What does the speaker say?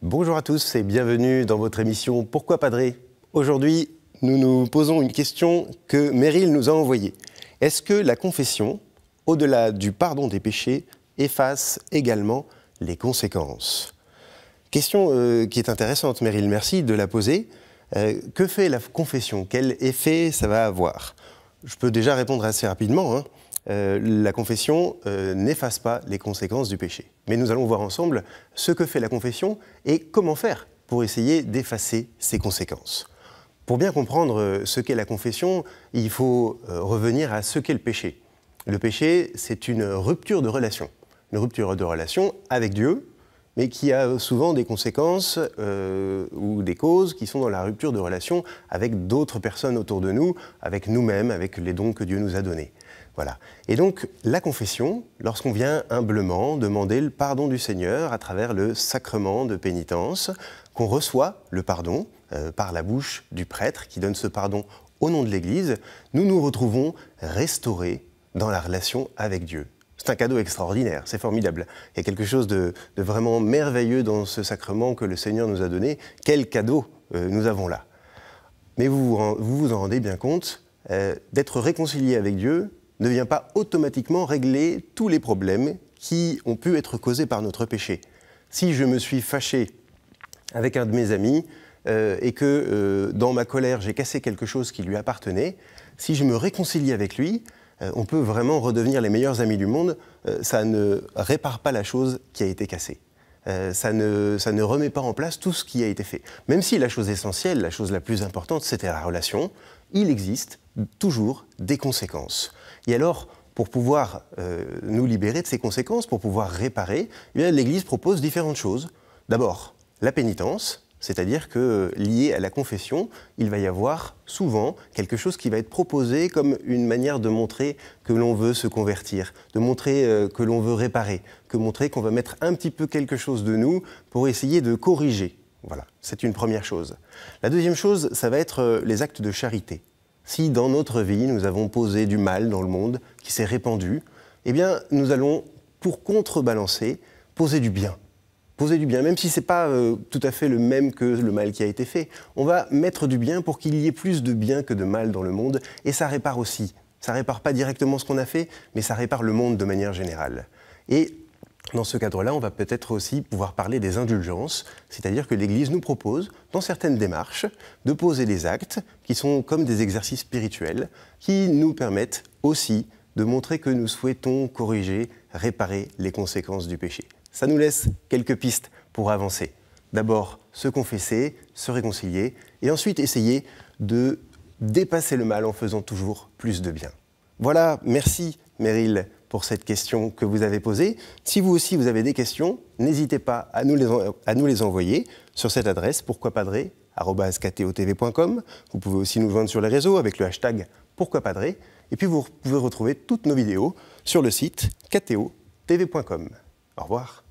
Bonjour à tous et bienvenue dans votre émission Pourquoi Padré? Aujourd'hui, nous nous posons une question que Meryl nous a envoyée. Est-ce que la confession, au-delà du pardon des péchés, efface également les conséquences? Question qui est intéressante, Meryl, merci de la poser. Que fait la confession? Quel effet ça va avoir? Je peux déjà répondre assez rapidement. La confession n'efface pas les conséquences du péché. Mais nous allons voir ensemble ce que fait la confession et comment faire pour essayer d'effacer ces conséquences. Pour bien comprendre ce qu'est la confession, il faut revenir à ce qu'est le péché. Le péché, c'est une rupture de relation avec Dieu, mais qui a souvent des conséquences ou des causes qui sont dans la rupture de relation avec d'autres personnes autour de nous, avec nous-mêmes, avec les dons que Dieu nous a donnés. Voilà. Et donc, la confession, lorsqu'on vient humblement demander le pardon du Seigneur à travers le sacrement de pénitence, qu'on reçoit le pardon par la bouche du prêtre qui donne ce pardon au nom de l'Église, nous nous retrouvons restaurés dans la relation avec Dieu. C'est un cadeau extraordinaire, c'est formidable. Il y a quelque chose de vraiment merveilleux dans ce sacrement que le Seigneur nous a donné. Quel cadeau nous avons là. Mais vous vous en rendez bien compte, d'être réconcilié avec Dieu ne vient pas automatiquement régler tous les problèmes qui ont pu être causés par notre péché. Si je me suis fâché avec un de mes amis et que dans ma colère j'ai cassé quelque chose qui lui appartenait, si je me réconcilie avec lui, on peut vraiment redevenir les meilleurs amis du monde. Ça ne répare pas la chose qui a été cassée. Ça ne remet pas en place tout ce qui a été fait. Même si la chose essentielle, la chose la plus importante, c'était la relation, il existe toujours des conséquences. Et alors, pour pouvoir nous libérer de ces conséquences, pour pouvoir réparer, eh bien, l'Église propose différentes choses. D'abord, la pénitence, c'est-à-dire que lié à la confession, il va y avoir souvent quelque chose qui va être proposé comme une manière de montrer que l'on veut se convertir, de montrer que l'on veut réparer, que montrer qu'on va mettre un petit peu quelque chose de nous pour essayer de corriger. Voilà, c'est une première chose. La deuxième chose, ça va être les actes de charité. Si dans notre vie, nous avons posé du mal dans le monde qui s'est répandu, eh bien, nous allons, pour contrebalancer, poser du bien. Poser du bien, même si ce n'est pas tout à fait le même que le mal qui a été fait. On va mettre du bien pour qu'il y ait plus de bien que de mal dans le monde, et ça répare aussi. Ça ne répare pas directement ce qu'on a fait, mais ça répare le monde de manière générale. Et dans ce cadre-là, on va peut-être aussi pouvoir parler des indulgences, c'est-à-dire que l'Église nous propose, dans certaines démarches, de poser des actes qui sont comme des exercices spirituels, qui nous permettent aussi de montrer que nous souhaitons corriger, réparer les conséquences du péché. Ça nous laisse quelques pistes pour avancer. D'abord, se confesser, se réconcilier, et ensuite essayer de dépasser le mal en faisant toujours plus de bien. Voilà, merci Meryl pour cette question que vous avez posée. Si vous aussi vous avez des questions, n'hésitez pas à nous les envoyer sur cette adresse pourquoipadré@ktotv.com. Vous pouvez aussi nous joindre sur les réseaux avec le hashtag pourquoipadré. Et puis vous pouvez retrouver toutes nos vidéos sur le site ktotv.com. Au revoir.